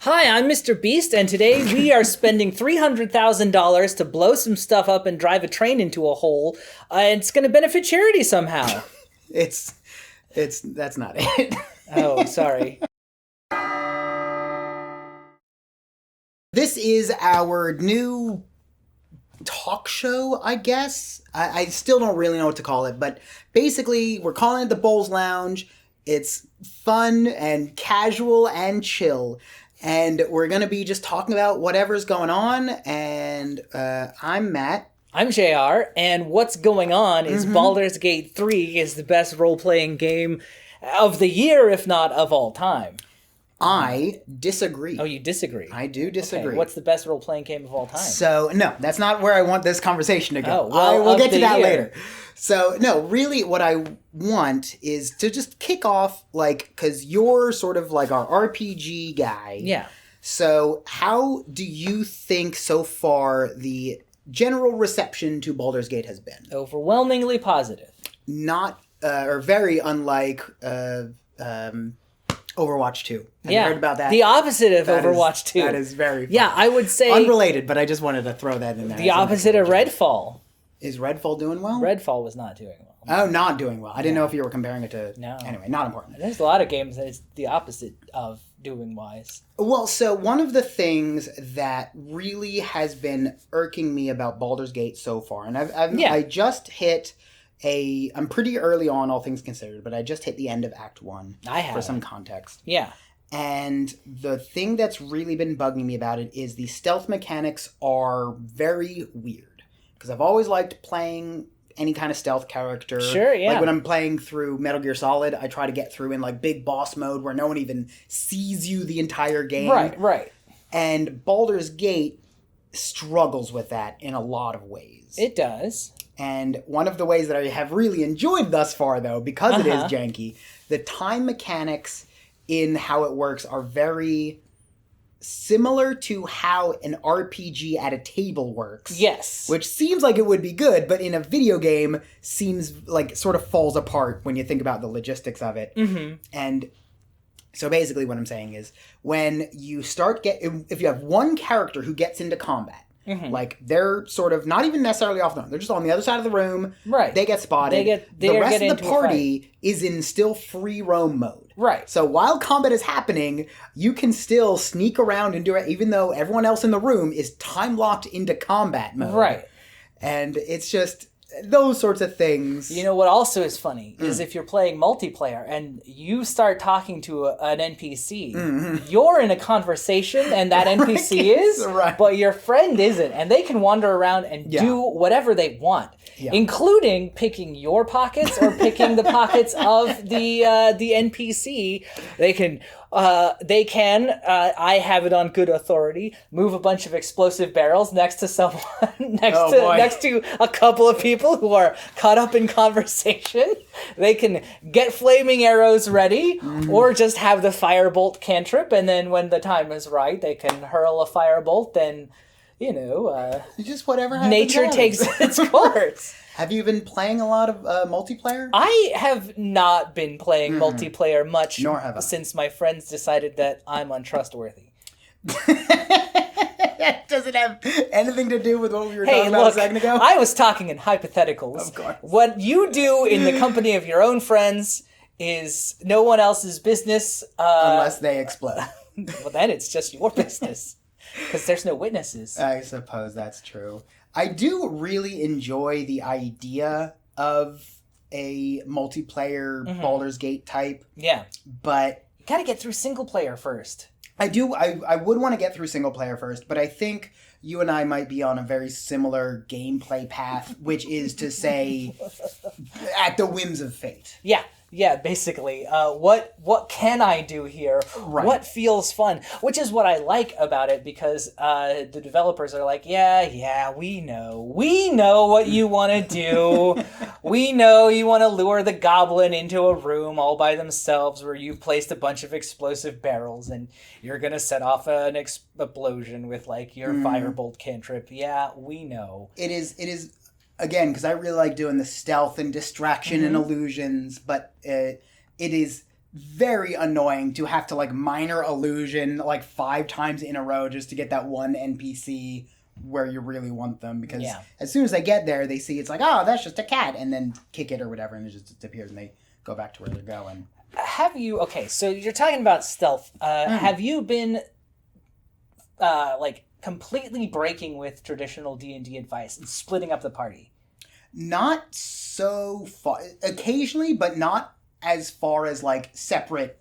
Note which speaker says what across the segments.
Speaker 1: Hi, I'm Mr. Beast, and today we are spending $300,000 to blow some stuff up and drive a train into a hole. It's going to benefit charity somehow.
Speaker 2: That's not it.
Speaker 1: Oh, sorry.
Speaker 2: This is our new talk show, I guess. I still don't really know what to call it, but basically we're calling it the BoLS Lounge. It's fun and casual and chill. And we're going to be just talking about whatever's going on. And I'm Matt.
Speaker 1: I'm JR, and what's going on is Baldur's Gate 3 is the best role-playing game of the year, if not of all time.
Speaker 2: I disagree.
Speaker 1: Oh, you disagree?
Speaker 2: I do disagree.
Speaker 1: Okay, what's the best role-playing game of all time?
Speaker 2: So, no, that's not where I want this conversation to go.
Speaker 1: Oh, well,
Speaker 2: we'll get to that
Speaker 1: year.
Speaker 2: later. So, no, really what I want is to just kick off, because you're sort of like our RPG guy.
Speaker 1: Yeah.
Speaker 2: So, how do you think so far the general reception to Baldur's Gate has been?
Speaker 1: Overwhelmingly positive.
Speaker 2: Not, or very unlike Overwatch 2. Have you heard about that?
Speaker 1: The opposite of Overwatch 2.
Speaker 2: That is very fun.
Speaker 1: Yeah, I would say...
Speaker 2: Unrelated, but I just wanted to throw that in there.
Speaker 1: The opposite of Redfall.
Speaker 2: Is Redfall doing well?
Speaker 1: Redfall was not doing well.
Speaker 2: Oh, not doing well. I didn't know if you were comparing it to...
Speaker 1: No.
Speaker 2: Anyway, not important.
Speaker 1: There's a lot of games that it's the opposite of doing wise.
Speaker 2: Well, so one of the things that really has been irking me about Baldur's Gate so far, and I just hit I'm pretty early on, all things considered, but I just hit the end of Act 1.
Speaker 1: I have.
Speaker 2: For some context.
Speaker 1: Yeah.
Speaker 2: And the thing that's really been bugging me about it is the stealth mechanics are very weird. Because I've always liked playing any kind of stealth character.
Speaker 1: Sure, yeah.
Speaker 2: Like when I'm playing through Metal Gear Solid, I try to get through in like big boss mode where no one even sees you the entire game.
Speaker 1: Right.
Speaker 2: And Baldur's Gate struggles with that in a lot of ways.
Speaker 1: It does.
Speaker 2: And one of the ways that I have really enjoyed thus far, though, because it is janky, the time mechanics in how it works are very similar to how an RPG at a table works.
Speaker 1: Yes.
Speaker 2: Which seems like it would be good, but in a video game seems like sort of falls apart when you think about the logistics of it.
Speaker 1: Mm-hmm.
Speaker 2: And so basically what I'm saying is when you if you have one character who gets into combat, like they're sort of not even necessarily off the room. They're just on the other side of the room.
Speaker 1: Right.
Speaker 2: They get spotted. The rest of the party is in still free roam mode.
Speaker 1: Right.
Speaker 2: So while combat is happening, you can still sneak around and do it, even though everyone else in the room is time locked into combat mode.
Speaker 1: Right.
Speaker 2: And it's just those sorts of things.
Speaker 1: You know what also is funny is if you're playing multiplayer and you start talking to an NPC, you're in a conversation and that NPC is, but your friend isn't. And they can wander around and do whatever they want, including picking your pockets or picking the pockets of the NPC. They can, I have it on good authority, move a bunch of explosive barrels next to someone, next to a couple of people who are caught up in conversation. They can get flaming arrows ready, or just have the firebolt cantrip, and then when the time is right, they can hurl a firebolt, then,
Speaker 2: just whatever happens.
Speaker 1: Nature takes its course.
Speaker 2: Have you been playing a lot of multiplayer?
Speaker 1: I have not been playing multiplayer much
Speaker 2: since
Speaker 1: my friends decided that I'm untrustworthy.
Speaker 2: That doesn't have anything to do with what we were talking about a second ago.
Speaker 1: I was talking in hypotheticals.
Speaker 2: Of course.
Speaker 1: What you do in the company of your own friends is no one else's business.
Speaker 2: Unless they explode.
Speaker 1: Well, then it's just your business. Because there's no witnesses.
Speaker 2: I suppose that's true. I do really enjoy the idea of a multiplayer Baldur's Gate type.
Speaker 1: Yeah.
Speaker 2: But
Speaker 1: you gotta get through single player first.
Speaker 2: I do. I would want to get through single player first, but I think you and I might be on a very similar gameplay path, which is to say, at the whims of fate.
Speaker 1: Yeah, basically. What can I do here?
Speaker 2: Right.
Speaker 1: What feels fun? Which is what I like about it, because the developers are like, yeah, we know what you want to do. We know you want to lure the goblin into a room all by themselves where you've placed a bunch of explosive barrels and you're going to set off an explosion with like your firebolt cantrip. Yeah, we know.
Speaker 2: It is again, because I really like doing the stealth and distraction and illusions, but it is very annoying to have to like minor illusion like 5 times in a row just to get that one NPC where you really want them, because as soon as they get there, they see it's like, oh, that's just a cat, and then kick it or whatever, and it just disappears, and they go back to where they're going.
Speaker 1: Have you, okay, so you're talking about stealth. Have you been, like, completely breaking with traditional D&D advice and splitting up the party?
Speaker 2: Not so far. Occasionally, but not as far as, like, separate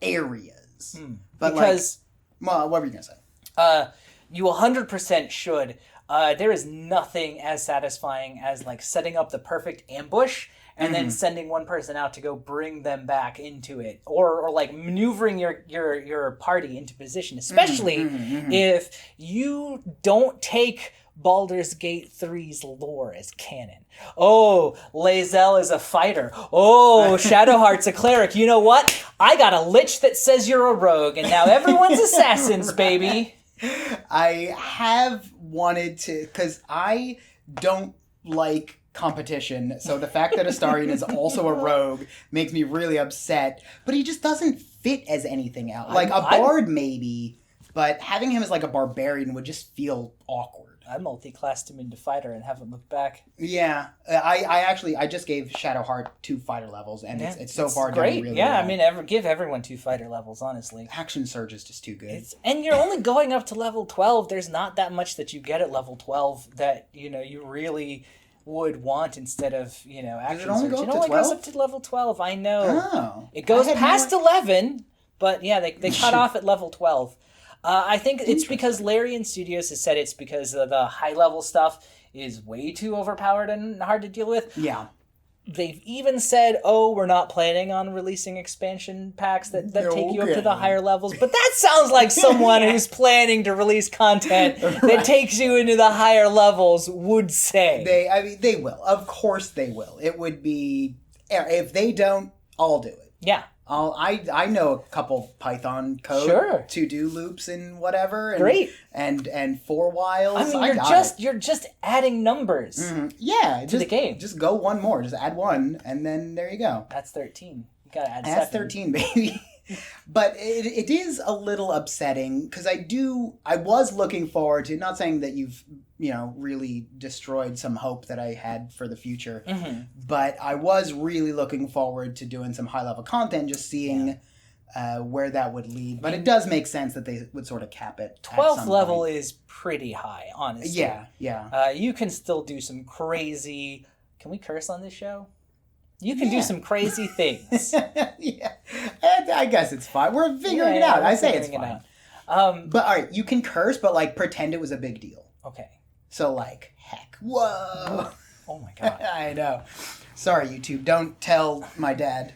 Speaker 2: areas. But because... Like, well, what were you going to say?
Speaker 1: You 100% should. There is nothing as satisfying as like setting up the perfect ambush and then sending one person out to go bring them back into it, or like maneuvering your party into position, especially if you don't take Baldur's Gate 3's lore as canon. Oh, Lae'zel is a fighter. Oh, Shadowheart's a cleric. You know what? I got a lich that says you're a rogue, and now everyone's assassins, baby.
Speaker 2: I have wanted to, because I don't like competition, so the fact that Astarion is also a rogue makes me really upset, but he just doesn't fit as anything else. Like, a bard maybe, but having him as like a barbarian would just feel awkward.
Speaker 1: I multi-classed him into fighter and haven't looked back.
Speaker 2: Yeah, I just gave Shadowheart 2 fighter levels, and it's so far
Speaker 1: great.
Speaker 2: Done really
Speaker 1: yeah,
Speaker 2: well.
Speaker 1: I mean, give everyone 2 fighter levels, honestly.
Speaker 2: Action Surge is just too good.
Speaker 1: And you're only going up to level 12. There's not that much that you get at level 12 that, you really would want instead of, Action Surge. It only goes up to level 12, I know.
Speaker 2: Oh.
Speaker 1: It goes past 11, but yeah, they cut off at level 12. I think it's because Larian Studios has said it's because the high-level stuff is way too overpowered and hard to deal with.
Speaker 2: Yeah.
Speaker 1: They've even said, we're not planning on releasing expansion packs that take you up to the higher levels. But that sounds like someone who's planning to release content that takes you into the higher levels would say.
Speaker 2: They will. Of course they will. It would be... If they don't, I'll do it.
Speaker 1: Yeah.
Speaker 2: I know a couple Python code to do loops and whatever. And,
Speaker 1: Great.
Speaker 2: And for whiles.
Speaker 1: I mean, you're just adding numbers.
Speaker 2: Yeah,
Speaker 1: to the game.
Speaker 2: Just go one more. Just add 1, and then there you go.
Speaker 1: That's 13. You gotta add 7.
Speaker 2: That's 13, baby. But it is a little upsetting because I was looking forward to, not saying that you've really destroyed some hope that I had for the future, but I was really looking forward to doing some high level content, just seeing where that would lead. But it does make sense that they would sort of cap it.
Speaker 1: 12th level is pretty high, honestly.
Speaker 2: Yeah.
Speaker 1: You can still do some crazy. Can we curse on this show? You can do some crazy things.
Speaker 2: Yeah. I guess it's fine. We're figuring it out. I say it's fine. But all right, you can curse, but like pretend it was a big deal.
Speaker 1: Okay.
Speaker 2: So like, heck. Whoa.
Speaker 1: Oh my God.
Speaker 2: I know. Sorry, YouTube. Don't tell my dad.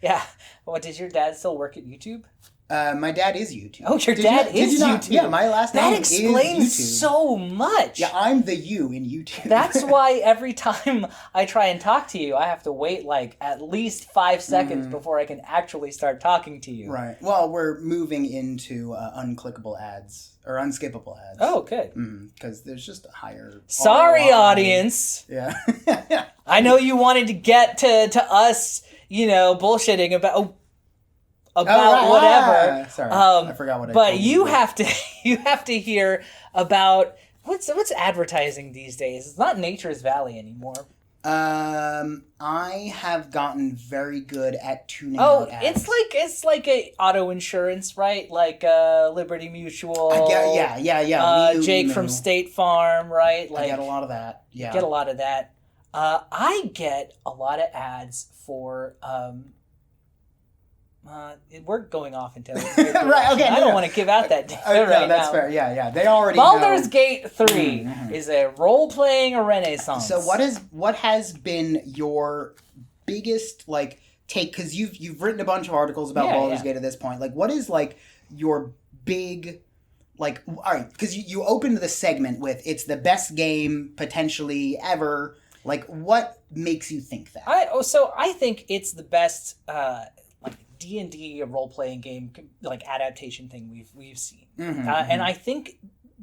Speaker 1: Yeah. What, does your dad still work at YouTube?
Speaker 2: My dad is YouTube.
Speaker 1: Oh, your dad is YouTube.
Speaker 2: Yeah, my last name is YouTube.
Speaker 1: That explains so much.
Speaker 2: Yeah, I'm the you in YouTube.
Speaker 1: That's why every time I try and talk to you, I have to wait like at least 5 seconds before I can actually start talking to you.
Speaker 2: Right. Well, we're moving into unclickable ads or unskippable ads.
Speaker 1: Oh, good.
Speaker 2: Because there's just a higher.
Speaker 1: Sorry,
Speaker 2: ROI.
Speaker 1: audience.
Speaker 2: Yeah.
Speaker 1: I know you wanted to get to us, bullshitting about whatever.
Speaker 2: Sorry, I forgot what I
Speaker 1: But
Speaker 2: told
Speaker 1: you have to hear about what's advertising these days. It's not Nature's Valley anymore.
Speaker 2: I have gotten very good at tuning out ads.
Speaker 1: It's like a auto insurance, right? Like Liberty Mutual.
Speaker 2: Yeah.
Speaker 1: Jake from State Farm, right?
Speaker 2: I get a lot of that. Yeah,
Speaker 1: you get a lot of that. I get a lot of ads for. We're going off into
Speaker 2: right. Okay,
Speaker 1: I don't want to give out that data right
Speaker 2: that's
Speaker 1: now.
Speaker 2: fair. Yeah. They already
Speaker 1: Baldur's
Speaker 2: know.
Speaker 1: Gate 3 is a role-playing renaissance.
Speaker 2: So what has been your biggest take? Because you've written a bunch of articles about Baldur's Gate at this point. Like, what is your big all right? Because you opened the segment with it's the best game potentially ever. Like, what makes you think that?
Speaker 1: I think it's the best. D&D role-playing game adaptation thing we've seen, and I think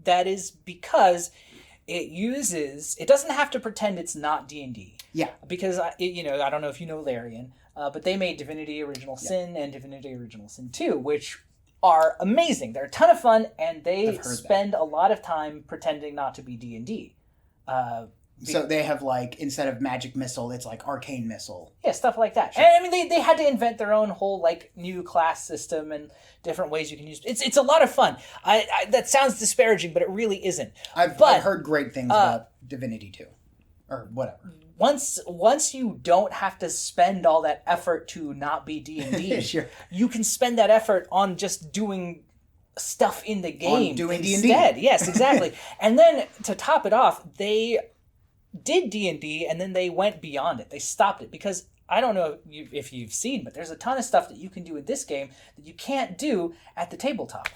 Speaker 1: that is because it doesn't have to pretend it's not D&D.
Speaker 2: Yeah,
Speaker 1: because I don't know if you know Larian, but they made Divinity Original Sin and Divinity Original Sin 2, which are amazing. They're a ton of fun, and they spend a lot of time pretending not to be D&D.
Speaker 2: So they have, like, instead of magic missile, it's like arcane missile.
Speaker 1: Yeah, stuff like that. Sure. And I mean, they had to invent their own whole, like, new class system and different ways you can use it. It's a lot of fun. That sounds disparaging, but it really isn't.
Speaker 2: I've heard great things about Divinity 2. Or whatever.
Speaker 1: Once you don't have to spend all that effort to not be D&D,
Speaker 2: sure.
Speaker 1: You can spend that effort on just doing stuff in the game
Speaker 2: doing
Speaker 1: instead.
Speaker 2: D&D.
Speaker 1: Yes, exactly. And then to top it off, they did D&D and then they went beyond it. They stopped it because I don't know if you've seen, but there's a ton of stuff that you can do in this game that you can't do at the tabletop.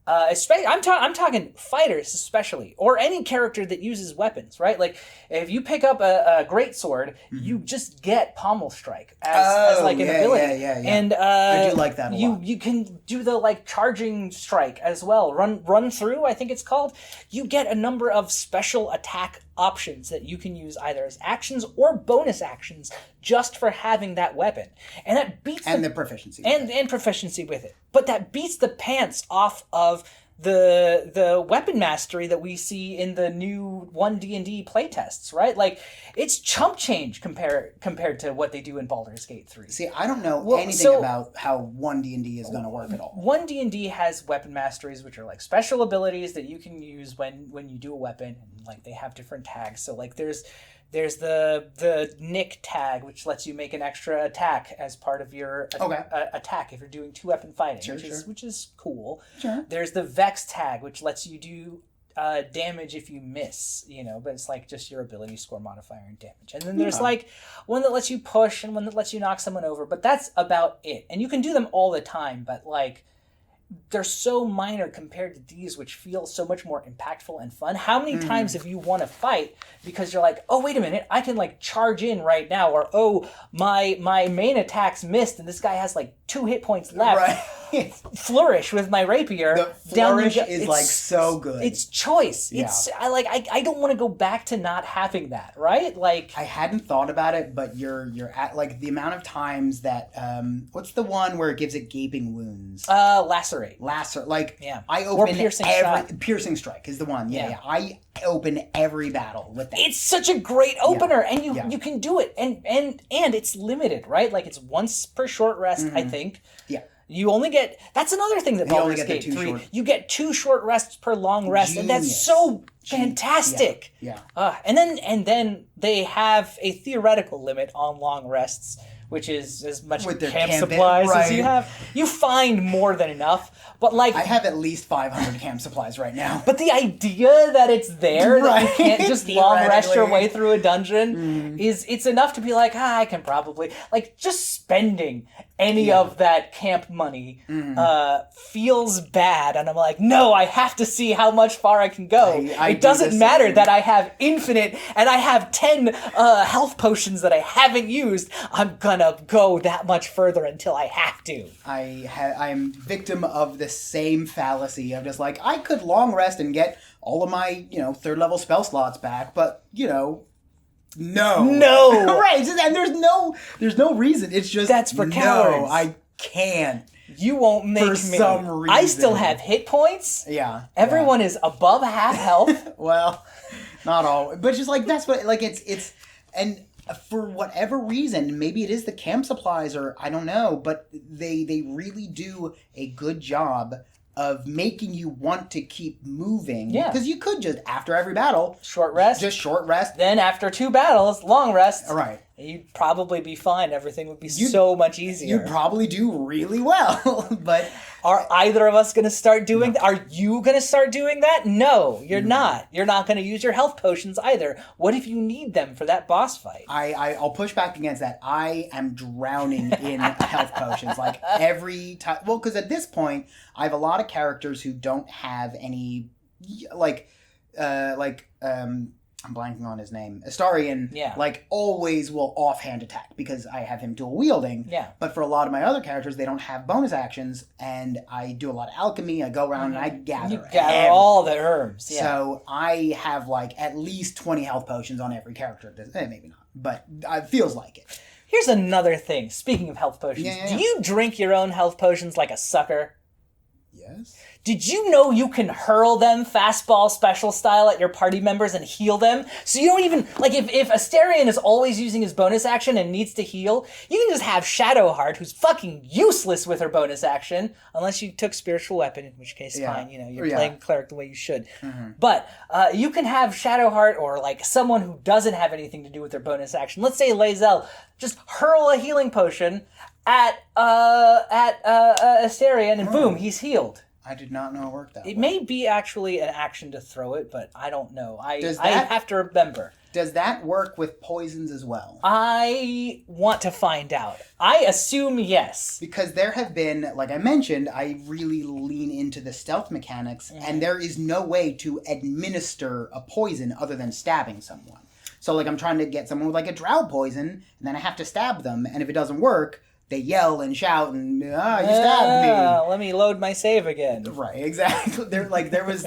Speaker 1: Especially, I'm talking fighters especially, or any character that uses weapons, right? Like, if you pick up a greatsword, you just get pommel strike as like an ability.
Speaker 2: Yeah.
Speaker 1: And
Speaker 2: I do like that a lot.
Speaker 1: You can do the, like, charging strike as well. Run through, I think it's called. You get a number of special attack options that you can use either as actions or bonus actions just for having that weapon. And that beats
Speaker 2: the proficiency.
Speaker 1: And proficiency with it. But that beats the pants off of the weapon mastery that we see in the new 1D&D playtests, right? Like, it's chump change compared to what they do in Baldur's Gate 3.
Speaker 2: See, I don't know anything about how 1D&D is going to work at all.
Speaker 1: 1D&D has weapon masteries, which are like special abilities that you can use when you do a weapon, and like they have different tags. So like there's the Nick tag, which lets you make an extra attack as part of your attack if you're doing 2-weapon fighting, which is cool.
Speaker 2: Sure.
Speaker 1: There's the Vex tag, which lets you do damage if you miss, but it's like just your ability score modifier and damage. And then there's like one that lets you push and one that lets you knock someone over, but that's about it. And you can do them all the time, but like they're so minor compared to these, which feel so much more impactful and fun. How many times have you won a fight because you're like, oh, wait a minute, I can like charge in right now, or oh, my main attack's missed and this guy has like 2 hit points left. Right. Flourish with my rapier.
Speaker 2: The flourish is like so good.
Speaker 1: It's choice.
Speaker 2: Yeah.
Speaker 1: I don't want to go back to not having that, right? Like,
Speaker 2: I hadn't thought about it, but you're at like the amount of times that what's the one where it gives it gaping wounds?
Speaker 1: Lacerate.
Speaker 2: Like,
Speaker 1: yeah.
Speaker 2: I open
Speaker 1: piercing
Speaker 2: strike is the one. Yeah. I open every battle with that.
Speaker 1: It's such a great opener, and you can do it, and it's limited, right? Like, it's once per short rest, I think.
Speaker 2: Yeah.
Speaker 1: You only get... That's another thing that Baldur's Gate 3... You get 2 short rests per long rest, and that's so fantastic.
Speaker 2: Yeah.
Speaker 1: And then they have a theoretical limit on long rests, which is as much camp supplies as you have. You find more than enough, but like...
Speaker 2: I have at least 500 camp supplies right now.
Speaker 1: But the idea that it's there, that you can't just long rest your way through a dungeon, it's enough to be like, I can probably... Like, just spending any of that camp money feels bad, and I'm like, no, I have to see how much far I can go. It doesn't matter that I have infinite, and I have 10 health potions that I haven't used. I'm gonna go that much further until I have to.
Speaker 2: I'm victim of the same fallacy of just like, I could long rest and get all of my 3rd level spell slots back, but no. Right, and there's no reason. It's just
Speaker 1: that's for cowards.
Speaker 2: No, I can't.
Speaker 1: You won't make me.
Speaker 2: For some reason.
Speaker 1: I still have hit points.
Speaker 2: Yeah.
Speaker 1: Everyone is above half health.
Speaker 2: Well, not all, but just like that's what like it's and for whatever reason, maybe it is the camp supplies or I don't know, but they really do a good job of making you want to keep moving.
Speaker 1: Yeah.
Speaker 2: Because you could just, after every battle...
Speaker 1: Short rest.
Speaker 2: Just short rest.
Speaker 1: Then after 2 battles, long rest.
Speaker 2: Right.
Speaker 1: You'd probably be fine. Everything would be so much easier.
Speaker 2: You'd probably do really well. But...
Speaker 1: Are either of us going to start doing that? Are you going to start doing that? No, you're not. You're not going to use your health potions either. What if you need them for that boss fight?
Speaker 2: I'll push back against that. I am drowning in health potions. Like every time. Well, because at this point, I have a lot of characters who don't have any, I'm blanking on his name. Astarion, always will offhand attack because I have him dual wielding.
Speaker 1: Yeah.
Speaker 2: But for a lot of my other characters, they don't have bonus actions, and I do a lot of alchemy. I go around and I gather.
Speaker 1: You gather all the herbs. Yeah.
Speaker 2: So I have at least 20 health potions on every character. Maybe not, but it feels like it.
Speaker 1: Here's another thing. Speaking of health potions,
Speaker 2: Yeah.
Speaker 1: do you drink your own health potions like a sucker?
Speaker 2: Yes.
Speaker 1: Did you know you can hurl them fastball special style at your party members and heal them? So you don't even, like, if Asterion is always using his bonus action and needs to heal, you can just have Shadowheart, who's fucking useless with her bonus action, unless you took Spiritual Weapon, in which case, fine, you know, you're playing Cleric the way you should. But you can have Shadowheart or, like, someone who doesn't have anything to do with their bonus action. Let's say Lae'zel, just hurl a healing potion at Asterion, and boom, he's healed.
Speaker 2: I did not know it worked that way.
Speaker 1: It may be actually an action to throw it, but I don't know. I
Speaker 2: that-
Speaker 1: have to remember.
Speaker 2: Does that work with poisons as well?
Speaker 1: I want to find out. I assume yes.
Speaker 2: Because there have been, like I mentioned, I really lean into the stealth mechanics, and there is no way to administer a poison other than stabbing someone. So, like, I'm trying to get someone with, like, a drow poison, and then I have to stab them, and if it doesn't work, they yell and shout and, you stabbed me.
Speaker 1: Let me load my save again.
Speaker 2: Right, exactly. There was,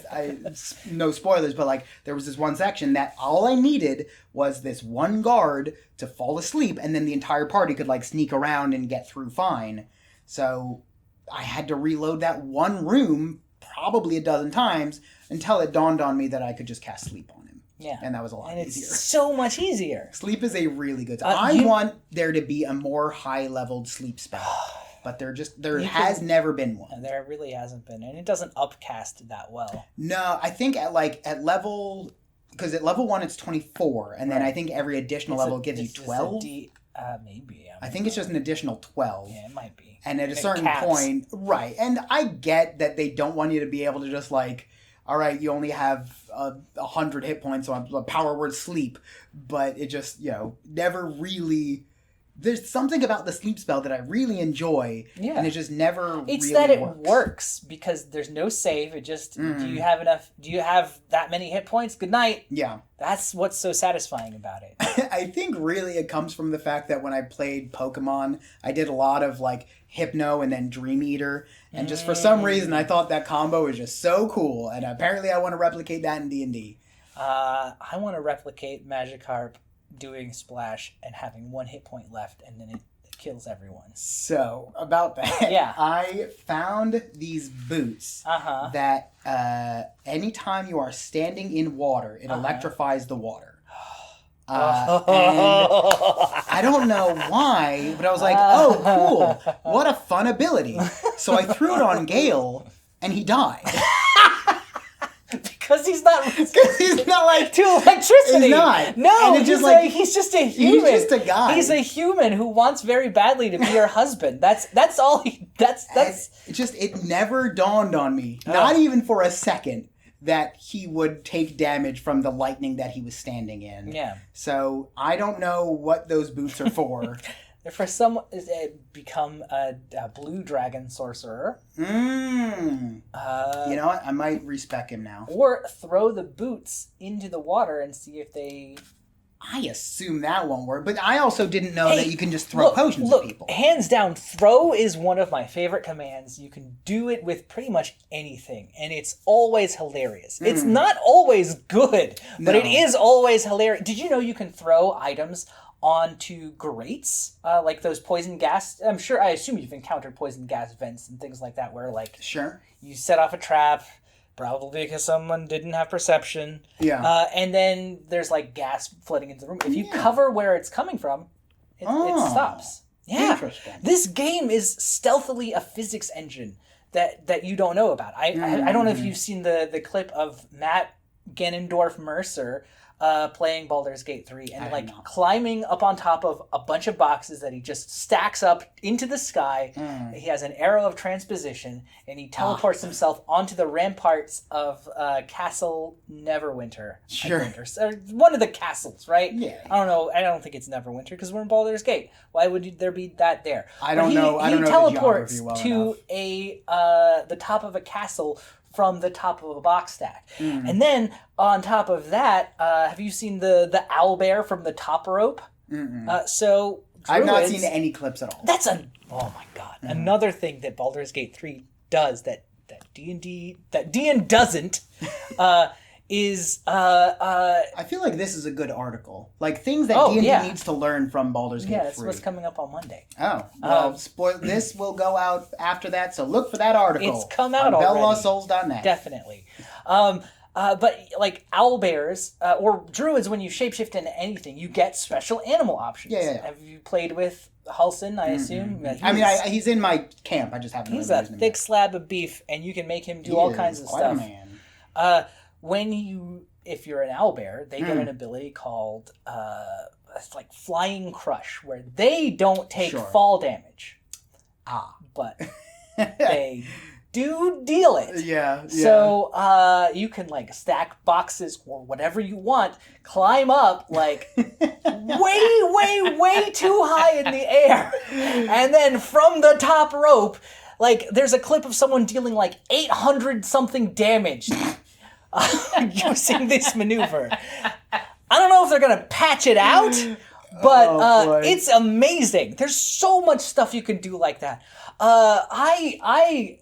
Speaker 2: no spoilers, but, like, there was this one section that all I needed was this one guard to fall asleep, and then the entire party could, like, sneak around and get through fine. So I had to reload that one room probably a dozen times until it dawned on me that I could just cast sleep on him.
Speaker 1: Yeah.
Speaker 2: And that was a lot
Speaker 1: And it's
Speaker 2: easier.
Speaker 1: so much easier.
Speaker 2: Sleep is a really good... I want there to be a more high-leveled sleep spell. But there has never been one.
Speaker 1: There really hasn't been. And it doesn't upcast that well.
Speaker 2: No, I think at level... Because at level 1 it's 24. And then I think every additional level gives you 12.
Speaker 1: Maybe.
Speaker 2: I think it's just an additional 12.
Speaker 1: Yeah, it might be.
Speaker 2: And at a certain point... Right. And I get that they don't want you to be able to just, like... All right, you only have 100 hit points on a power word sleep, but it just, never really... There's something about the sleep spell that I really enjoy, and it just never
Speaker 1: It's
Speaker 2: really
Speaker 1: that it
Speaker 2: works.
Speaker 1: works, because there's no save. It just, do you have that many hit points? Good night.
Speaker 2: Yeah.
Speaker 1: That's what's so satisfying about it.
Speaker 2: I think really it comes from the fact that when I played Pokemon, I did a lot of, like, Hypno and then Dream Eater, and just for some reason I thought that combo was just so cool, and apparently I want to replicate that in D&D.
Speaker 1: I want to replicate Magikarp doing Splash and having 1 hit point left, and then it kills everyone.
Speaker 2: So, about that,
Speaker 1: Yeah.
Speaker 2: I found these boots that anytime you are standing in water, it electrifies the water. And I don't know why, but I was like, oh, cool. What a fun ability. So I threw it on Gale, and he died.
Speaker 1: Because he's not
Speaker 2: like...
Speaker 1: to electricity.
Speaker 2: He's not.
Speaker 1: No,
Speaker 2: and
Speaker 1: he's just a human.
Speaker 2: He's just a guy.
Speaker 1: He's a human who wants very badly to be your husband. That's all that's
Speaker 2: it never dawned on me, not even for a second, that he would take damage from the lightning that he was standing in.
Speaker 1: Yeah.
Speaker 2: So I don't know what those boots are for.
Speaker 1: They're for someone become a blue dragon sorcerer.
Speaker 2: You know what? I might respec him now.
Speaker 1: Or throw the boots into the water and see if they...
Speaker 2: I assume that won't work, but I also didn't know that you can just throw potions at people.
Speaker 1: Hands down, throw is one of my favorite commands. You can do it with pretty much anything, and it's always hilarious. It's not always good, but it is always hilarious. Did you know you can throw items onto grates, like those poison gas? I assume you've encountered poison gas vents and things like that, where you set off a trap, probably because someone didn't have perception.
Speaker 2: Yeah.
Speaker 1: And then there's like gas flooding into the room. If you cover where it's coming from, it stops. Yeah.
Speaker 2: Interesting.
Speaker 1: This game is stealthily a physics engine that you don't know about. I don't know if you've seen the clip of Matt Ganondorf Mercer playing Baldur's Gate 3 and climbing up on top of a bunch of boxes that he just stacks up into the sky. He has an arrow of transposition and he teleports himself onto the ramparts of Castle Neverwinter.
Speaker 2: Sure.
Speaker 1: Or one of the castles, right?
Speaker 2: Yeah.
Speaker 1: I don't know. I don't think it's Neverwinter because we're in Baldur's Gate. Why would there be that there?
Speaker 2: I don't know.
Speaker 1: He
Speaker 2: I don't know
Speaker 1: teleports
Speaker 2: the geography
Speaker 1: to the top of a castle from the top of a box stack. And then on top of that, have you seen the owlbear from the top rope? So
Speaker 2: I've not seen any clips at all.
Speaker 1: Oh my god. Another thing that Baldur's Gate 3 does that D&D doesn't is
Speaker 2: I feel like this is a good article. Like things that D&D needs to learn from Baldur's Gate 3.
Speaker 1: Yeah, that's what's coming up on Monday.
Speaker 2: Oh, well, this will go out after that, so look for that article.
Speaker 1: It's come out
Speaker 2: on
Speaker 1: already.
Speaker 2: BellLostSouls.net.
Speaker 1: Definitely. But like owlbears or druids, when you shapeshift into anything, you get special animal options.
Speaker 2: Yeah.
Speaker 1: Have you played with Halsin, I assume?
Speaker 2: He's in my camp. I just haven't.
Speaker 1: He's a thick slab of beef, and you can make him do all kinds of stuff.
Speaker 2: A man.
Speaker 1: If you're an owlbear, they get an ability called it's like Flying Crush, where they don't take fall damage. But they do deal it.
Speaker 2: Yeah.
Speaker 1: So you can like stack boxes or whatever you want, climb up like way too high in the air, and then from the top rope, like there's a clip of someone dealing like 800 something damage using this maneuver. I don't know if they're gonna patch it out, but it's amazing. There's so much stuff you can do like that. I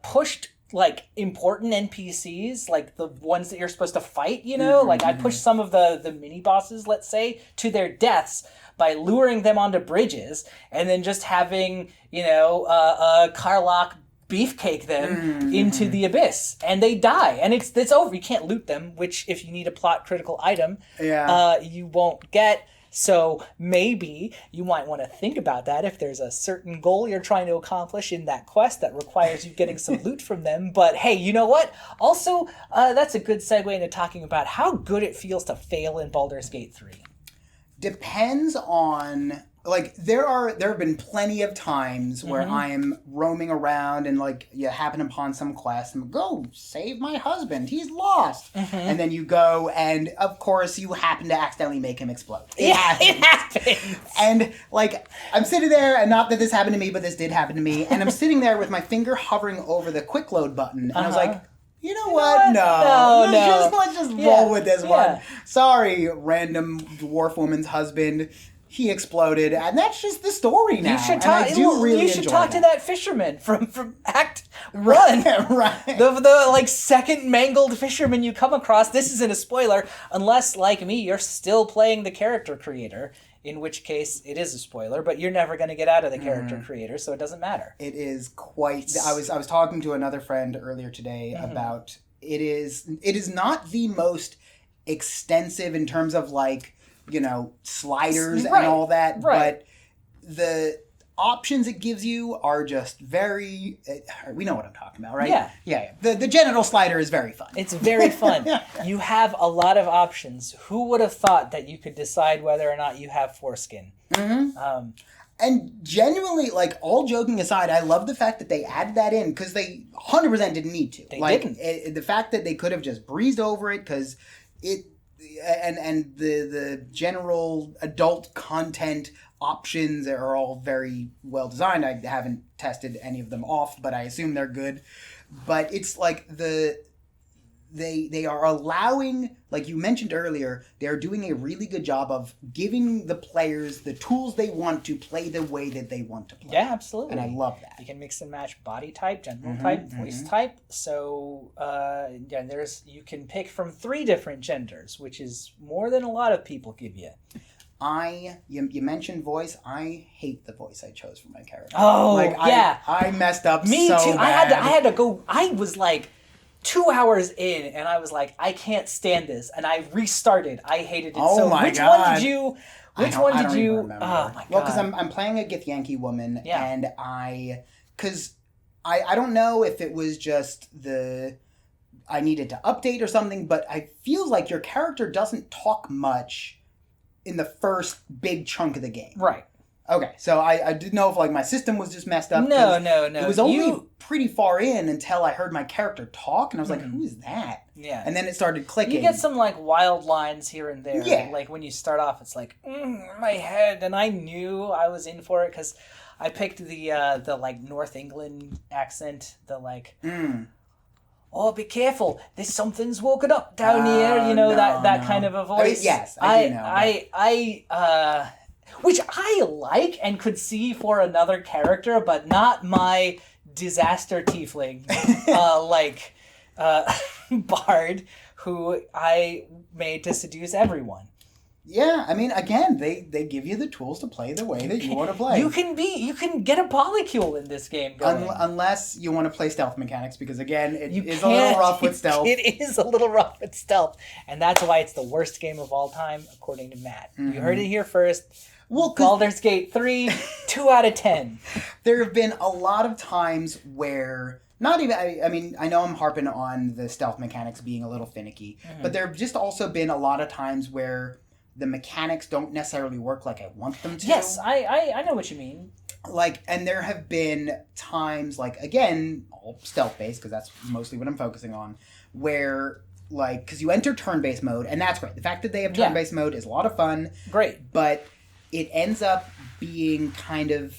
Speaker 1: pushed like important NPCs, like the ones that you're supposed to fight, you know? Like I pushed some of the mini bosses, let's say, to their deaths by luring them onto bridges and then just having, Karlach beefcake them into the abyss, and they die, and it's over. You can't loot them, which if you need a plot critical item, you won't get. So maybe you might want to think about that if there's a certain goal you're trying to accomplish in that quest that requires you getting some loot from them. But hey, you know what? Also, that's a good segue into talking about how good it feels to fail in Baldur's Gate 3.
Speaker 2: Depends on... Like, there have been plenty of times where I am roaming around and, like, you happen upon some quest and go save my husband. He's lost. And then you go and, of course, you happen to accidentally make him explode. It happens. And, like, I'm sitting there, and not that this happened to me, but this did happen to me, and I'm sitting there with my finger hovering over the quick load button, and I was like... You know what? No. Let's just roll with this one. Sorry, random dwarf woman's husband. He exploded, and that's just the story now. You should talk. You should talk
Speaker 1: to that fisherman from Act 1.
Speaker 2: Right.
Speaker 1: The like second mangled fisherman you come across. This isn't a spoiler, unless like me, you're still playing the character creator. In which case, it is a spoiler, but you're never going to get out of the character creator, so it doesn't matter.
Speaker 2: It is quite. I was talking to another friend earlier today about it is not the most extensive in terms of like. Sliders and all that, but the options it gives you are just very, we know what I'm talking about, right? Yeah. The genital slider is very fun.
Speaker 1: It's very fun. You have a lot of options. Who would have thought that you could decide whether or not you have foreskin?
Speaker 2: And genuinely, like, all joking aside, I love the fact that they added that in, because they 100% didn't need to.
Speaker 1: They didn't.
Speaker 2: The fact that they could have just breezed over it, because it... And the general adult content options are all very well designed. I haven't tested any of them off, but I assume they're good. But it's like they are allowing, like you mentioned earlier, they are doing a really good job of giving the players the tools they want to play the way that they want to play.
Speaker 1: Yeah, absolutely.
Speaker 2: And I love that.
Speaker 1: You can mix and match body type, general type, voice type. So you can pick from 3 different genders, which is more than a lot of people give you.
Speaker 2: You mentioned voice. I hate the voice I chose for my character.
Speaker 1: Oh, yeah.
Speaker 2: I messed up
Speaker 1: Me
Speaker 2: so
Speaker 1: too.
Speaker 2: bad.
Speaker 1: I had to go. I was like 2 hours in, and I was like, I can't stand this, and I restarted. I hated it. Which one did you? Which one did you? Oh my god!
Speaker 2: Well, because I'm playing a Githyanki woman, and I don't know if it was just I needed to update or something, but I feel like your character doesn't talk much in the first big chunk of the game.
Speaker 1: Right.
Speaker 2: Okay, so I didn't know if like my system was just messed up.
Speaker 1: No.
Speaker 2: It was only pretty far in until I heard my character talk, and I was like, "Who is that?"
Speaker 1: Yeah.
Speaker 2: And then it started clicking.
Speaker 1: You get some like wild lines here and there.
Speaker 2: Yeah.
Speaker 1: Like when you start off, it's like my head, and I knew I was in for it because I picked the like North England accent, the like. Oh, be careful! There's something's woken up down here. That kind of a voice.
Speaker 2: I do know.
Speaker 1: Which I like and could see for another character, but not my disaster tiefling, Bard, who I made to seduce everyone.
Speaker 2: Yeah, I mean, again, they give you the tools to play the way that you want to play.
Speaker 1: You can get a polycule in this game going.
Speaker 2: Unless you want to play stealth mechanics, because again, it is a little rough with stealth.
Speaker 1: It is a little rough with stealth, and that's why it's the worst game of all time, according to Matt. Mm-hmm. You heard it here first. Well, Baldur's Gate 3, 2 out of 10.
Speaker 2: There have been a lot of times where... Not even, I mean, I know I'm harping on the stealth mechanics being a little finicky, but there have just also been a lot of times where the mechanics don't necessarily work like I want them to.
Speaker 1: Yes, I know what you mean.
Speaker 2: Like, and there have been times, like, again, all stealth-based, because that's mostly what I'm focusing on, where, like, because you enter turn-based mode, and that's great. The fact that they have turn-based mode is a lot of fun.
Speaker 1: Great.
Speaker 2: But it ends up being kind of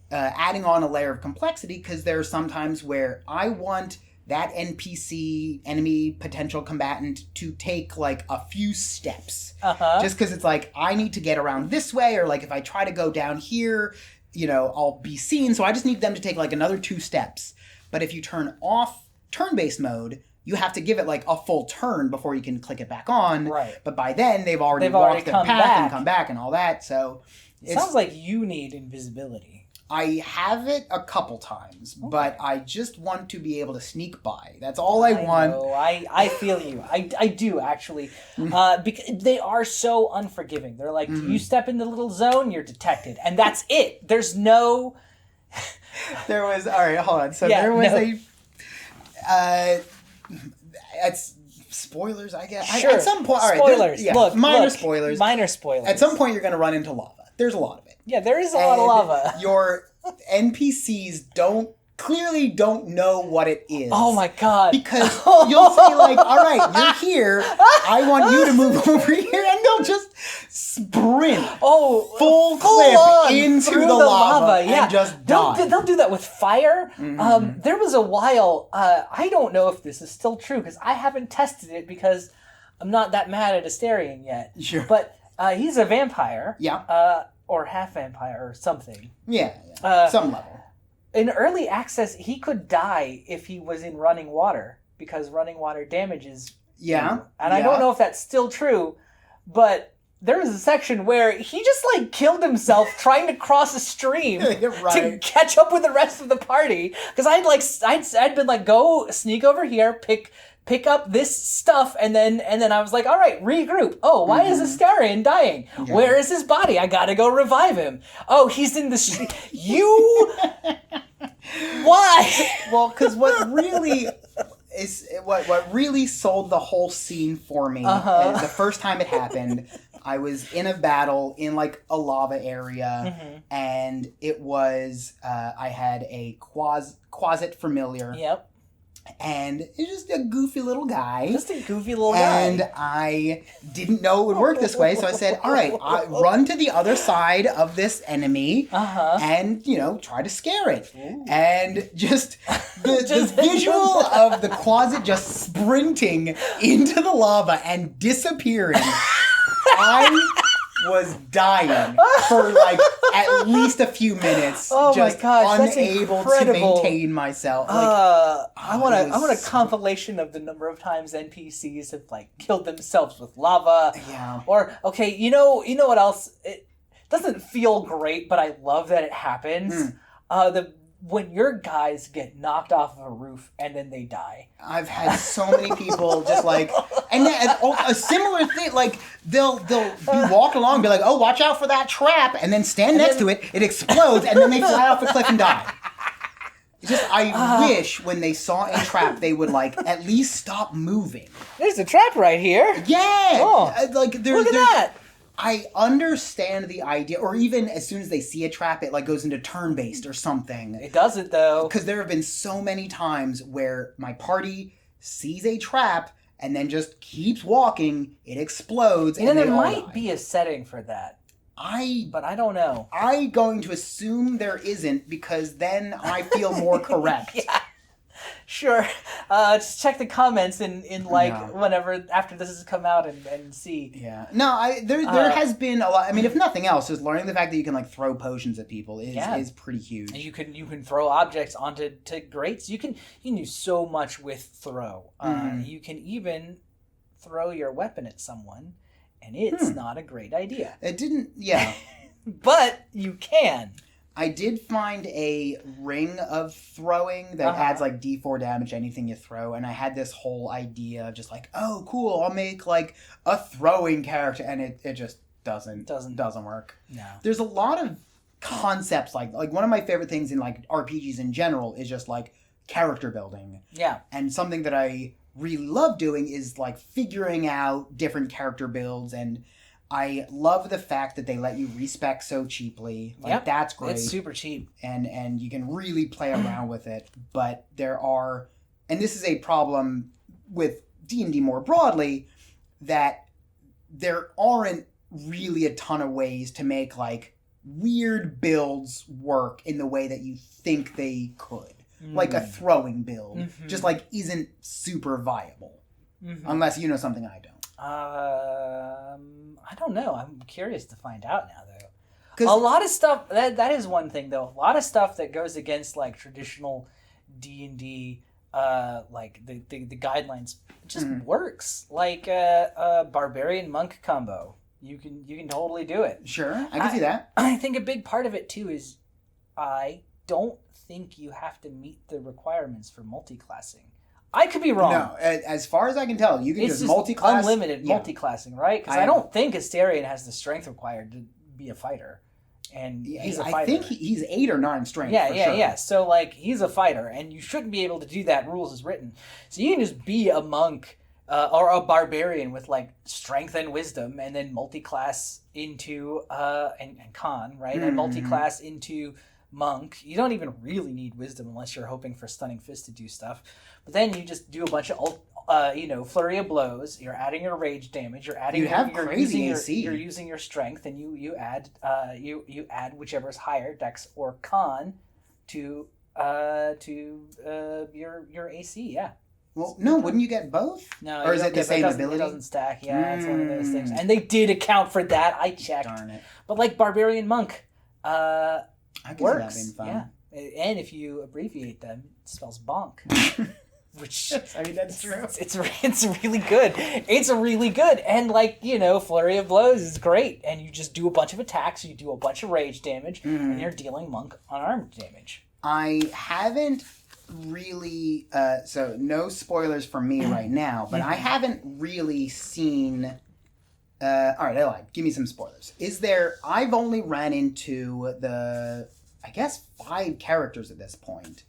Speaker 2: adding on a layer of complexity, because there are some times where I want that NPC, enemy potential combatant, to take, like, a few steps. Just because it's like, I need to get around this way, or, like, if I try to go down here, you know, I'll be seen. So I just need them to take, like, another 2 steps. But if you turn off turn-based mode, you have to give it, like, a full turn before you can click it back on.
Speaker 1: Right.
Speaker 2: But by then, they've already walked their path and come back and all that. So
Speaker 1: it sounds like you need invisibility.
Speaker 2: I have it a couple times, but I just want to be able to sneak by. That's all I want.
Speaker 1: Know. I feel you. I do, actually. Because they are so unforgiving. They're like, you step in the little zone, you're detected. And that's it. There's no...
Speaker 2: There was... All right, hold on. So there was it's spoilers, I guess.
Speaker 1: Sure.
Speaker 2: At some point... All right,
Speaker 1: spoilers. Look,
Speaker 2: spoilers.
Speaker 1: Minor spoilers.
Speaker 2: At some point, you're going to run into lava. There's a lot of it.
Speaker 1: Yeah, there is a lot of lava.
Speaker 2: Your NPCs clearly don't know what it is.
Speaker 1: Oh my god.
Speaker 2: Because you'll say, like, all right, you're here. I want you to move over here. And they'll just sprint full clip into the lava and just die.
Speaker 1: They'll do that with fire. There was a while, I don't know if this is still true, because I haven't tested it because I'm not that mad at Asterion yet.
Speaker 2: Sure.
Speaker 1: But he's a vampire.
Speaker 2: Yeah.
Speaker 1: Or half vampire or something.
Speaker 2: Yeah. Some level.
Speaker 1: In early access, he could die if he was in running water, because running water damages.
Speaker 2: Yeah.
Speaker 1: And I don't know if that's still true, but there was a section where he just, like, killed himself trying to cross a stream to catch up with the rest of the party. Because I'd been like, go sneak over here, pick up this stuff, and then I was like, all right, regroup. Oh, why is Astarion dying? Yeah. Where is his body? I gotta go revive him. Oh, he's in the street. You... Why?
Speaker 2: Well, because what really sold the whole scene for me, the first time it happened, I was in a battle in, like, a lava area, and it was, I had a Quasit familiar.
Speaker 1: Yep.
Speaker 2: And it's just a goofy little guy.
Speaker 1: And
Speaker 2: I didn't know it would work this way, so I said, all right, run to the other side of this enemy and, you know, try to scare it. Ooh. And just the visual of the Quasit just sprinting into the lava and disappearing, I was dying for, like, at least a few minutes.
Speaker 1: Oh
Speaker 2: just
Speaker 1: my gosh,
Speaker 2: unable to maintain myself. Like,
Speaker 1: I want a compilation of the number of times NPCs have, like, killed themselves with lava.
Speaker 2: Yeah.
Speaker 1: Or, okay, you know what else? It doesn't feel great, but I love that it happens. When your guys get knocked off of a roof and then they die.
Speaker 2: I've had so many people just, like, and then a similar thing, like, they'll be walking along and be like, oh, watch out for that trap, and then stand next to it, it explodes, and then they fly off a cliff and die. It's just, I wish when they saw a trap, they would, like, at least stop moving.
Speaker 1: There's a trap right here.
Speaker 2: Yeah!
Speaker 1: Oh,
Speaker 2: like,
Speaker 1: look at that!
Speaker 2: I understand the idea, or even as soon as they see a trap, it, like, goes into turn-based or something.
Speaker 1: It doesn't, though.
Speaker 2: Because there have been so many times where my party sees a trap and then just keeps walking, it explodes, and
Speaker 1: there
Speaker 2: they all
Speaker 1: might
Speaker 2: die.
Speaker 1: be a setting for that.
Speaker 2: But
Speaker 1: I don't know.
Speaker 2: I'm going to assume there isn't, because then I feel more correct.
Speaker 1: Yeah. Sure. Just check the comments in whenever after this has come out and see.
Speaker 2: Yeah. No, there has been a lot. I mean, if nothing else, just learning the fact that you can, like, throw potions at people is pretty huge.
Speaker 1: And you can throw objects onto grates. You can do so much with throw. You can even throw your weapon at someone, and it's not a great idea.
Speaker 2: It didn't, yeah.
Speaker 1: But you can.
Speaker 2: I did find a ring of throwing that adds like D4 damage to anything you throw, and I had this whole idea of just like, oh, cool, I'll make like a throwing character, and it just doesn't work.
Speaker 1: No.
Speaker 2: There's a lot of concepts like one of my favorite things in like RPGs in general is just like character building.
Speaker 1: Yeah.
Speaker 2: And something that I really love doing is like figuring out different character builds, and I love the fact that they let you respec so cheaply. Like that's great.
Speaker 1: It's super cheap.
Speaker 2: And you can really play around with it. But there are, and this is a problem with D&D more broadly, that there aren't really a ton of ways to make like weird builds work in the way that you think they could. Like a throwing build just like isn't super viable. Unless you know something I don't.
Speaker 1: I don't know. I'm curious to find out now, though. A lot of stuff that is one thing, though. A lot of stuff that goes against like traditional D&D, like the guidelines, just works. Like a barbarian monk combo, you can totally do it.
Speaker 2: Sure, I can see that.
Speaker 1: I think a big part of it too is I don't think you have to meet the requirements for multi-classing. I could be wrong.
Speaker 2: No, as far as I can tell, you can
Speaker 1: it's
Speaker 2: just multi-class.
Speaker 1: Unlimited multi-classing, right? Because I don't think Astarion has the strength required to be a fighter. And he's a fighter.
Speaker 2: I think he's 8 or 9 strength.
Speaker 1: Yeah. So, like, he's a fighter, and you shouldn't be able to do that. Rules is written. So you can just be a monk or a barbarian with, like, strength and wisdom, and then multi-class into, and con, right? And multi-class into monk. You don't even really need wisdom unless you're hoping for Stunning Fist to do stuff. But then you just do a bunch of flurry of blows. You're adding your rage damage. You're adding. You're using your strength, and you add whichever's higher, Dex or Con, to your AC. Yeah.
Speaker 2: Well, no, wouldn't you get both?
Speaker 1: No,
Speaker 2: or is it the same ability?
Speaker 1: It doesn't stack. Yeah, it's one of those things. And they did account for that. I checked.
Speaker 2: Darn it.
Speaker 1: But like Barbarian Monk,
Speaker 2: I guess
Speaker 1: works.
Speaker 2: That being fun.
Speaker 1: Yeah. And if you abbreviate them, it spells bonk. Which
Speaker 2: I mean, that's true.
Speaker 1: It's really good. It's really good, and like flurry of blows is great, and you just do a bunch of attacks. You do a bunch of rage damage, and you're dealing monk unarmed damage.
Speaker 2: I haven't really, so no spoilers for me right now, but I haven't really seen. All right, I lied. Give me some spoilers. I've only ran into I guess 5 characters at this point,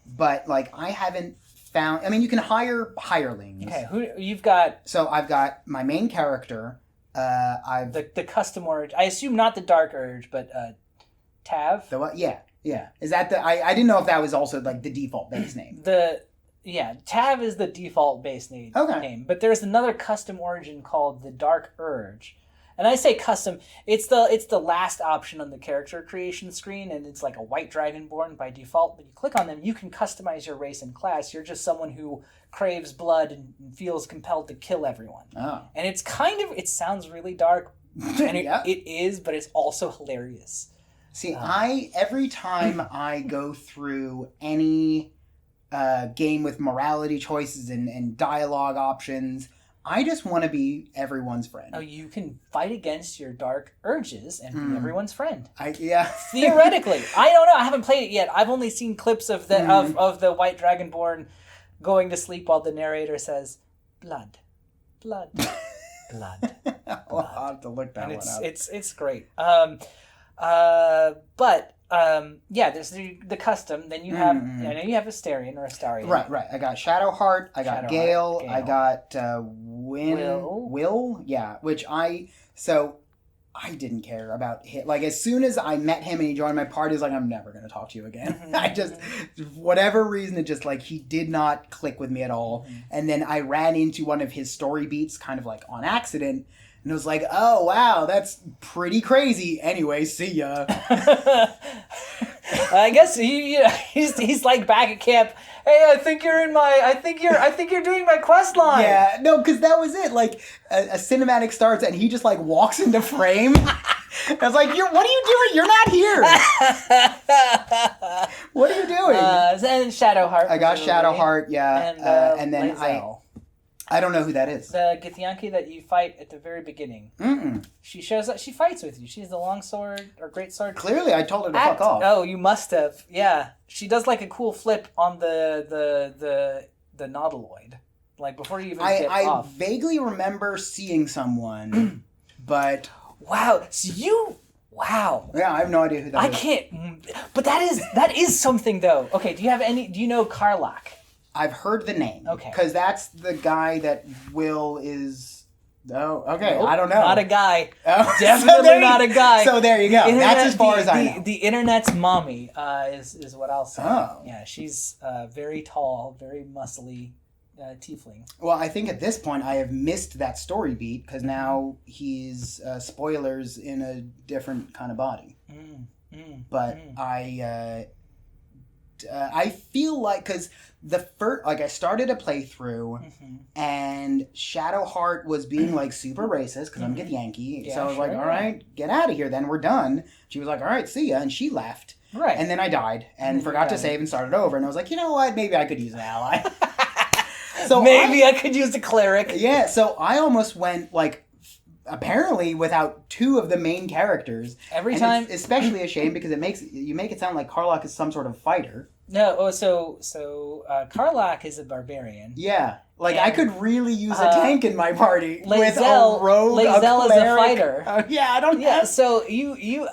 Speaker 2: but like I haven't found. I mean, you can hire hirelings.
Speaker 1: Okay, who you've got?
Speaker 2: So I've got my main character.
Speaker 1: The custom urge. I assume not the dark urge, but Tav.
Speaker 2: The what? Yeah. Is that I didn't know if that was also like the default base name.
Speaker 1: Tav is the default base name.
Speaker 2: Okay.
Speaker 1: But there's another custom origin called the Dark Urge. And I say custom, it's the last option on the character creation screen, and it's like a white dragonborn by default. But you click on them, you can customize your race and class. You're just someone who craves blood and feels compelled to kill everyone.
Speaker 2: Oh.
Speaker 1: And it's it sounds really dark, and it is, but it's also hilarious.
Speaker 2: See, every time I go through any game with morality choices and dialogue options, I just want to be everyone's friend.
Speaker 1: Oh, you can fight against your dark urges and be everyone's friend. Theoretically. I don't know. I haven't played it yet. I've only seen clips of the of the white dragonborn going to sleep while the narrator says, blood, blood, blood.
Speaker 2: I'll have to look that one up.
Speaker 1: It's great. There's the custom. Then you have, I know you have Astarion or Astarion.
Speaker 2: Right. I got Shadowheart. I got Gale. I got Will. Yeah, I didn't care about him. Like, as soon as I met him and he joined my party, I was like, I'm never going to talk to you again. I just, whatever reason, it just, like, he did not click with me at all. And then I ran into one of his story beats kind of, like, on accident. And it was like, oh, wow, that's pretty crazy. Anyway, see ya.
Speaker 1: I guess he's like back at camp. Hey, I think you're doing my quest line.
Speaker 2: Yeah, no, because that was it. Like a cinematic starts and he just like walks into frame. I was like, what are you doing? You're not here. What are you doing?
Speaker 1: And Shadowheart.
Speaker 2: I got Shadowheart, yeah. And then
Speaker 1: Lae'zel.
Speaker 2: I don't know who that is.
Speaker 1: The Githyanki that you fight at the very beginning.
Speaker 2: Mm-mm.
Speaker 1: She shows up. She fights with you. She's the longsword or greatsword.
Speaker 2: Clearly, I told her to fuck off.
Speaker 1: Oh, you must have. Yeah, she does like a cool flip on the nautiloid, like before you even get off.
Speaker 2: I vaguely remember seeing someone, but
Speaker 1: wow. So you. Wow.
Speaker 2: Yeah, I have no idea who that is.
Speaker 1: I can't. But that is something though. Okay. Do you know Karlach?
Speaker 2: I've heard the name.
Speaker 1: Okay.
Speaker 2: Because that's the guy that Will is... Oh, okay.
Speaker 1: Nope,
Speaker 2: I don't know.
Speaker 1: Not a guy.
Speaker 2: Oh,
Speaker 1: Definitely not a guy.
Speaker 2: So there you go. That's as far as I know.
Speaker 1: The internet's mommy is what I'll say.
Speaker 2: Oh.
Speaker 1: Yeah, she's very tall, very muscly tiefling.
Speaker 2: Well, I think at this point I have missed that story beat because now he's spoilers in a different kind of body. I feel like because I started a playthrough and Shadowheart was being like super racist because I'm Githyanki.
Speaker 1: Yeah,
Speaker 2: so I was like,
Speaker 1: sure,
Speaker 2: all right, get out of here then, we're done. She was like, all right, see ya, and she left.
Speaker 1: Right.
Speaker 2: And then I died and forgot to save and started over, and I was like, you know what, maybe I could use an ally. So
Speaker 1: maybe I could use a cleric.
Speaker 2: Yeah, so I almost went like apparently without two of the main characters.
Speaker 1: Every time,
Speaker 2: it's especially a shame because you make it sound like Karlach is some sort of fighter.
Speaker 1: No, so Karlach is a barbarian.
Speaker 2: Yeah, like I could really use a tank in my party with a rogue,
Speaker 1: Lae'zel
Speaker 2: a
Speaker 1: is a fighter.
Speaker 2: Yeah, I don't.
Speaker 1: Yeah, so you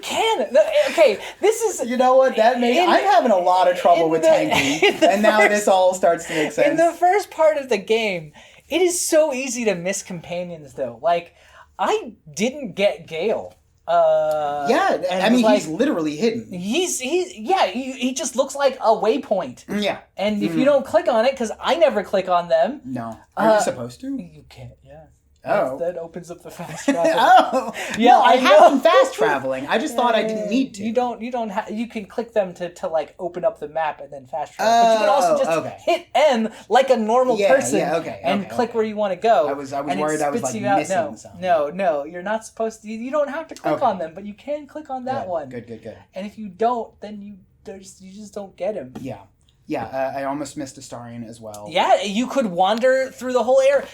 Speaker 1: can. Okay, this is.
Speaker 2: You know what that made? I'm having a lot of trouble with tanking, and now this all starts to make sense.
Speaker 1: In the first part of the game, it is so easy to miss companions, though. Like, I didn't get Gale.
Speaker 2: I mean, he's literally hidden.
Speaker 1: He just looks like a waypoint.
Speaker 2: Yeah.
Speaker 1: And if you don't click on it, because I never click on them.
Speaker 2: No. Are you supposed to?
Speaker 1: You can't, yeah.
Speaker 2: Oh.
Speaker 1: That opens up the fast travel.
Speaker 2: Oh.
Speaker 1: Yeah,
Speaker 2: no, I have been fast traveling. I just thought I didn't need to.
Speaker 1: You can click them to like open up the map and then fast travel. But you can also just hit M like a normal person and click where you want to go.
Speaker 2: I was worried I was like missing something.
Speaker 1: No, you're not supposed to. You don't have to click on them, but you can click on that one.
Speaker 2: Good.
Speaker 1: And if you don't, then you just don't get him.
Speaker 2: Yeah. Yeah, I almost missed Astarion as well.
Speaker 1: Yeah, you could wander through the whole area.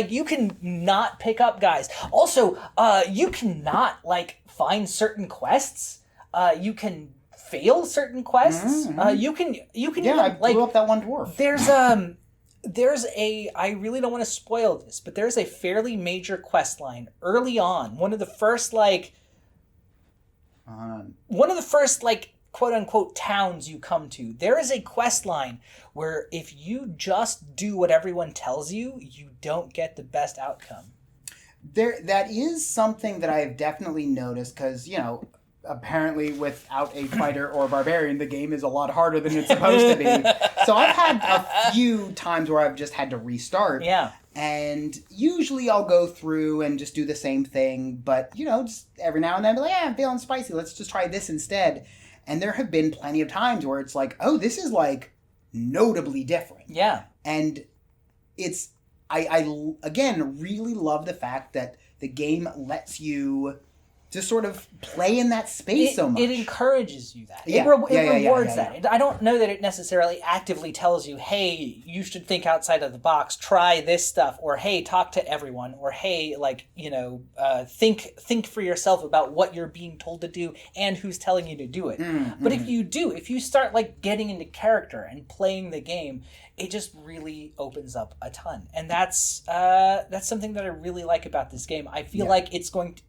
Speaker 1: You can not pick up guys. Also, you cannot, find certain quests. You can fail certain quests. You can
Speaker 2: I blew up that one dwarf.
Speaker 1: There's I really don't want to spoil this, but there's a fairly major quest line early on. One of the first, quote unquote towns you come to, there is a quest line where if you just do what everyone tells you, you don't get the best outcome.
Speaker 2: That is something that I have definitely noticed because, apparently without a fighter or a barbarian, the game is a lot harder than it's supposed to be. So I've had a few times where I've just had to restart.
Speaker 1: Yeah.
Speaker 2: And usually I'll go through and just do the same thing, but, just every now and then I'll be like, I'm feeling spicy, let's just try this instead. And there have been plenty of times where it's like, oh, this is notably different.
Speaker 1: Yeah.
Speaker 2: And I again really love the fact that the game lets you just sort of play in that space so much.
Speaker 1: It encourages you that.
Speaker 2: Yeah.
Speaker 1: It rewards that. I don't know that it necessarily actively tells you, hey, you should think outside of the box, try this stuff, or hey, talk to everyone, or hey, think for yourself about what you're being told to do and who's telling you to do it. But if you start getting into character and playing the game, it just really opens up a ton. And that's something that I really like about this game. I feel like it's going to...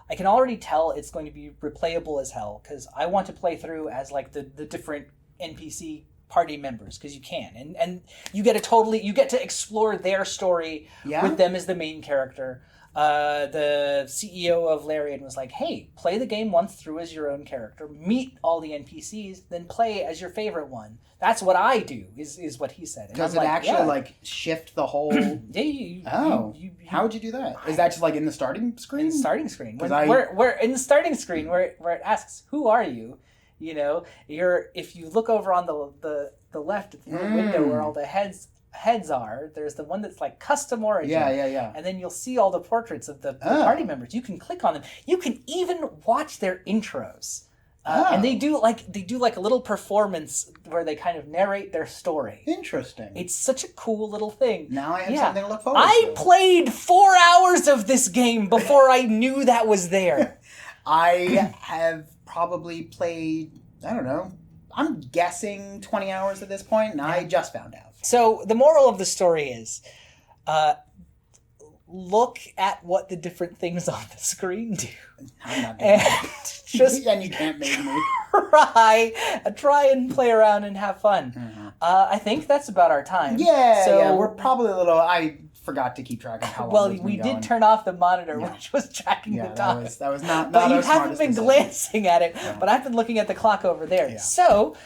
Speaker 1: I can already tell it's going to be replayable as hell because I want to play through as the different NPC party members because you can, and you get to explore their story with them as the main character. The CEO of Larian was like, hey, play the game once through as your own character, meet all the NPCs, then play as your favorite one. That's what I do, is what he said.
Speaker 2: Does it actually shift the whole... How would you do that? Is that just in the starting screen?
Speaker 1: In the starting screen. Where in the starting screen where it asks, who are you? If you look over on the left at the little window where all the heads are, there's the one that's custom origin.
Speaker 2: Yeah.
Speaker 1: And then you'll see all the portraits of the party members. You can click on them. You can even watch their intros. And they do like a little performance where they kind of narrate their story.
Speaker 2: Interesting.
Speaker 1: It's such a cool little thing.
Speaker 2: Now I have something to look forward to.
Speaker 1: I played 4 hours of this game before I knew that was there.
Speaker 2: I have probably played, I don't know, I'm guessing 20 hours at this point, and I just found out.
Speaker 1: So the moral of the story is, look at what the different things on the screen do.
Speaker 2: I'm not doing that. And you can't make me.
Speaker 1: Try and play around and have fun.
Speaker 2: Mm-hmm.
Speaker 1: I think that's about our time.
Speaker 2: Yeah, we're probably a little, I forgot to keep track of how long
Speaker 1: Well,
Speaker 2: we've
Speaker 1: we
Speaker 2: been going.
Speaker 1: did turn off the monitor, which was tracking the time.
Speaker 2: That was not
Speaker 1: But you
Speaker 2: our
Speaker 1: haven't
Speaker 2: smartest
Speaker 1: been
Speaker 2: decision.
Speaker 1: glancing at it, but I've been looking at the clock over there.
Speaker 2: Yeah.
Speaker 1: So,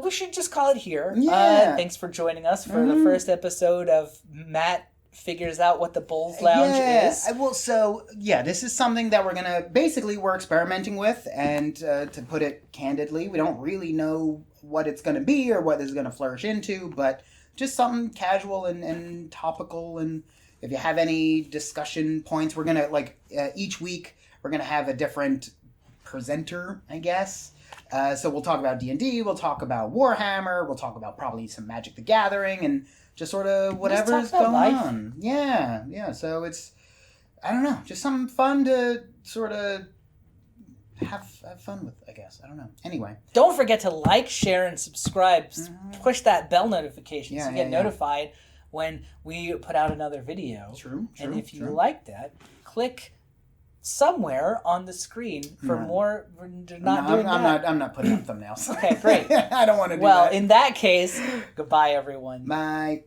Speaker 1: we should just call it here.
Speaker 2: Yeah.
Speaker 1: Thanks for joining us for the first episode of Matt Figures Out What the BoLS Lounge is.
Speaker 2: Well, so, this is something that we're experimenting with, and to put it candidly, we don't really know what it's going to be or what this is going to flourish into, but just something casual and topical, and if you have any discussion points, we're going to, each week, we're going to have a different presenter, I guess. So we'll talk about D&D, we'll talk about Warhammer, we'll talk about probably some Magic the Gathering, and just sort of whatever's going on. Yeah. So it's, I don't know, just something fun to sort of have fun with, I guess. I don't know. Anyway.
Speaker 1: Don't forget to like, share, and subscribe. Push that bell notification so you get notified when we put out another video.
Speaker 2: True.
Speaker 1: And if you like that, click somewhere on the screen for more. I'm
Speaker 2: not putting up thumbnails.
Speaker 1: Okay, great.
Speaker 2: I don't want to do that.
Speaker 1: Well, in that case, goodbye, everyone.
Speaker 2: Bye.